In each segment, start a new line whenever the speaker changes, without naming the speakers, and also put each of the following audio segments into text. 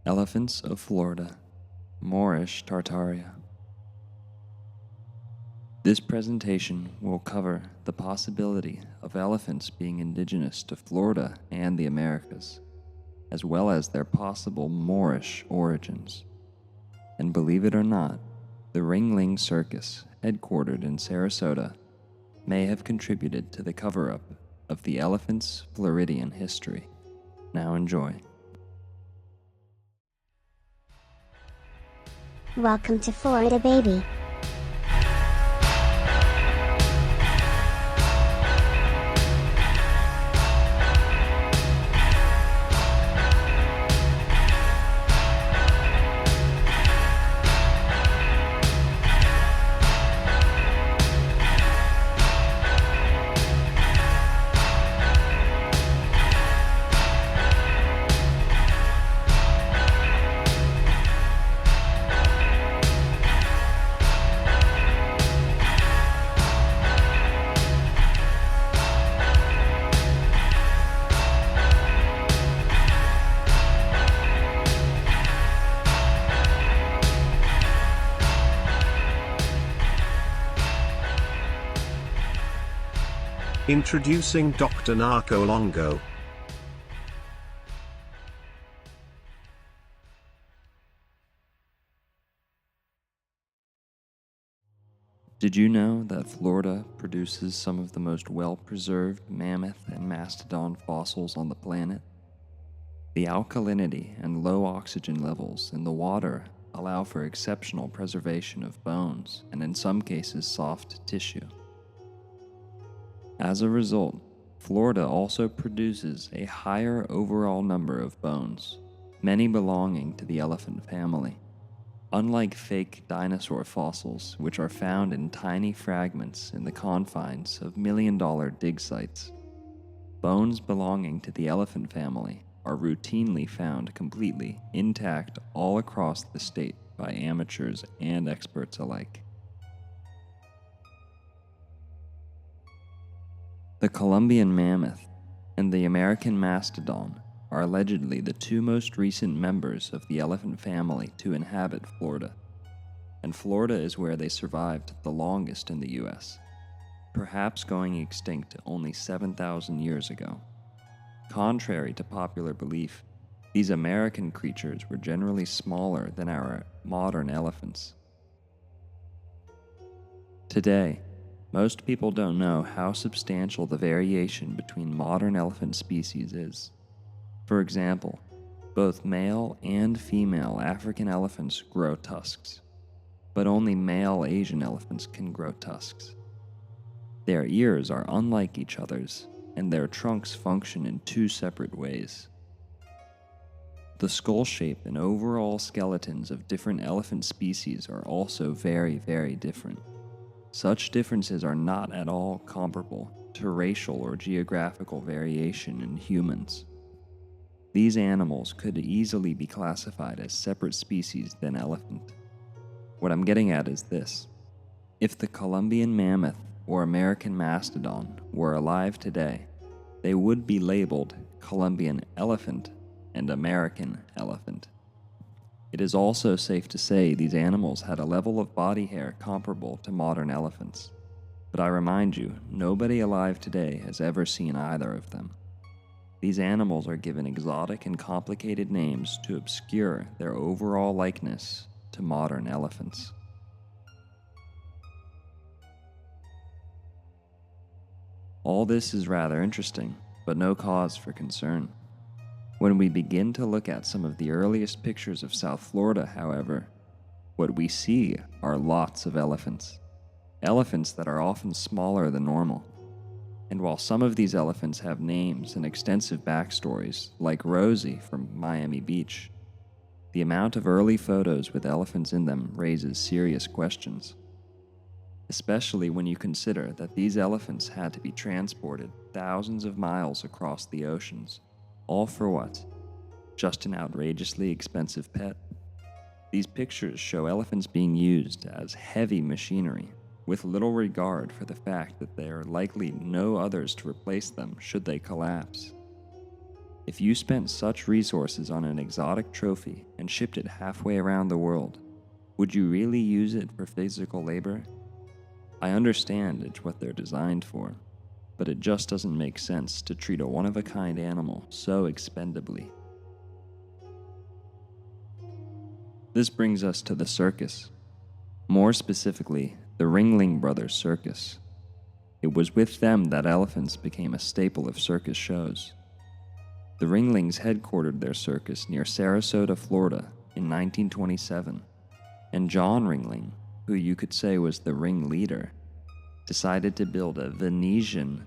Elephants of Florida, Moorish Tartaria. This presentation will cover the possibility of elephants being indigenous to Florida and the Americas, as well as their possible Moorish origins. And believe it or not, the Ringling Circus, headquartered in Sarasota, may have contributed to the cover-up of the elephant's Floridian history. Now enjoy.
Welcome to Florida, baby.
Introducing Dr. Narco Longo.
Did you know that Florida produces some of the most well-preserved mammoth and mastodon fossils on the planet? The alkalinity and low oxygen levels in the water allow for exceptional preservation of bones and in some cases soft tissue. As a result, Florida also produces a higher overall number of bones, many belonging to the elephant family. Unlike fake dinosaur fossils, which are found in tiny fragments in the confines of million-dollar dig sites, bones belonging to the elephant family are routinely found completely intact all across the state by amateurs and experts alike. The Colombian mammoth and the American mastodon are allegedly the two most recent members of the elephant family to inhabit Florida, and Florida is where they survived the longest in the U.S., perhaps going extinct only 7,000 years ago. Contrary to popular belief, these American creatures were generally smaller than our modern elephants. Today, most people don't know how substantial the variation between modern elephant species is. For example, both male and female African elephants grow tusks, but only male Asian elephants can grow tusks. Their ears are unlike each other's, and their trunks function in two separate ways. The skull shape and overall skeletons of different elephant species are also very, very different. Such differences are not at all comparable to racial or geographical variation in humans. These animals could easily be classified as separate species than elephant. What I'm getting at is this. If the Colombian mammoth or American mastodon were alive today, they would be labeled Colombian elephant and American elephant. It is also safe to say these animals had a level of body hair comparable to modern elephants. But I remind you, nobody alive today has ever seen either of them. These animals are given exotic and complicated names to obscure their overall likeness to modern elephants. All this is rather interesting, but no cause for concern. When we begin to look at some of the earliest pictures of South Florida, however, what we see are lots of elephants. Elephants that are often smaller than normal. And while some of these elephants have names and extensive backstories, like Rosie from Miami Beach, the amount of early photos with elephants in them raises serious questions. Especially when you consider that these elephants had to be transported thousands of miles across the oceans. All for what? Just an outrageously expensive pet? These pictures show elephants being used as heavy machinery, with little regard for the fact that there are likely no others to replace them should they collapse. If you spent such resources on an exotic trophy and shipped it halfway around the world, would you really use it for physical labor? I understand it's what they're designed for, but it just doesn't make sense to treat a one-of-a-kind animal so expendably. This brings us to the circus. More specifically, the Ringling Brothers Circus. It was with them that elephants became a staple of circus shows. The Ringlings headquartered their circus near Sarasota, Florida in 1927, and John Ringling, who you could say was the ringleader, decided to build a Venetian,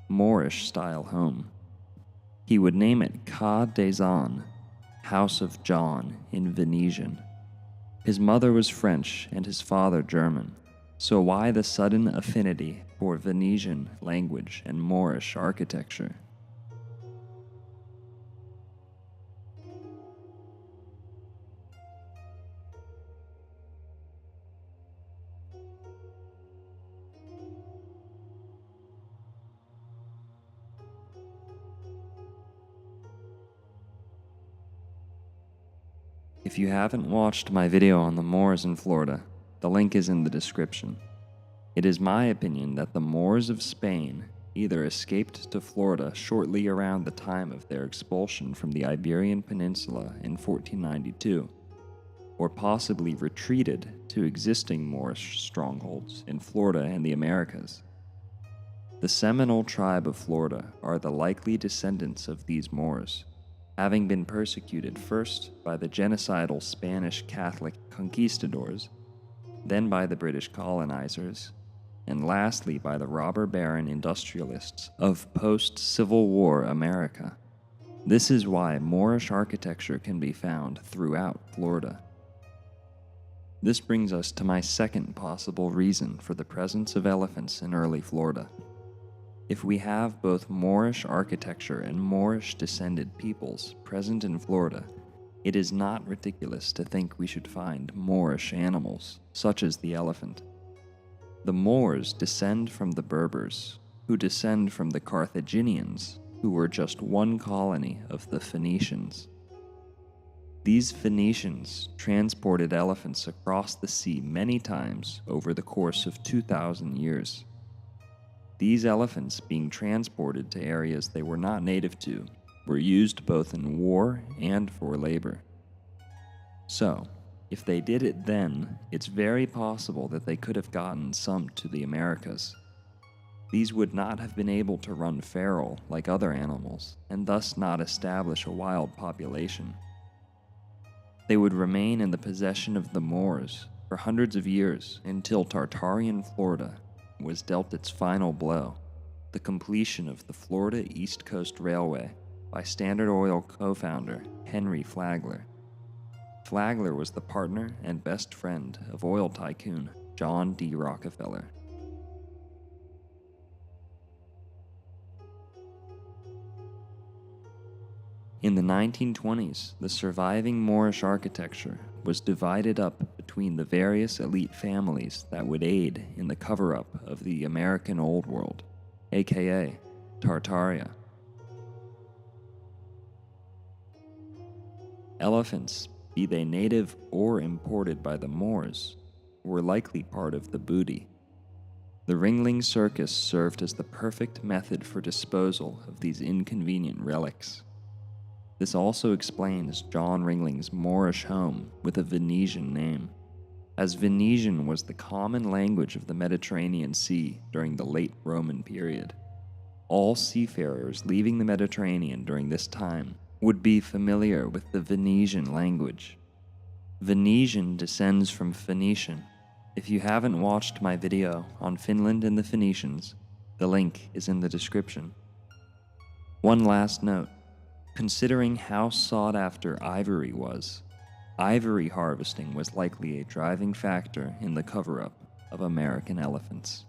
Moorish-style home. He would name it Ca des Ans, House of John in Venetian. His mother was French and his father German, so why the sudden affinity for Venetian language and Moorish architecture? If you haven't watched my video on the Moors in Florida, the link is in the description. It is my opinion that the Moors of Spain either escaped to Florida shortly around the time of their expulsion from the Iberian Peninsula in 1492, or possibly retreated to existing Moorish strongholds in Florida and the Americas. The Seminole tribe of Florida are the likely descendants of these Moors, having been persecuted first by the genocidal Spanish Catholic conquistadors, then by the British colonizers, and lastly by the robber baron industrialists of post-Civil War America. This is why Moorish architecture can be found throughout Florida. This brings us to my second possible reason for the presence of elephants in early Florida. If we have both Moorish architecture and Moorish-descended peoples present in Florida, it is not ridiculous to think we should find Moorish animals, such as the elephant. The Moors descend from the Berbers, who descend from the Carthaginians, who were just one colony of the Phoenicians. These Phoenicians transported elephants across the sea many times over the course of 2,000 years. These elephants being transported to areas they were not native to were used both in war and for labor. So, if they did it then, it's very possible that they could have gotten some to the Americas. These would not have been able to run feral like other animals, and thus not establish a wild population. They would remain in the possession of the Moors for hundreds of years until Tartarian Florida was dealt its final blow, the completion of the Florida East Coast Railway by Standard Oil co-founder Henry Flagler. Flagler was the partner and best friend of oil tycoon John D. Rockefeller. In the 1920s, the surviving Moorish architecture was divided up between the various elite families that would aid in the cover-up of the American Old World, aka Tartaria. Elephants, be they native or imported by the Moors, were likely part of the booty. The Ringling Circus served as the perfect method for disposal of these inconvenient relics. This also explains John Ringling's Moorish home with a Venetian name, as Venetian was the common language of the Mediterranean Sea during the late Roman period. All seafarers leaving the Mediterranean during this time would be familiar with the Venetian language. Venetian descends from Phoenician. If you haven't watched my video on Finland and the Phoenicians, the link is in the description. One last note. Considering how sought after ivory was, ivory harvesting was likely a driving factor in the cover-up of American elephants.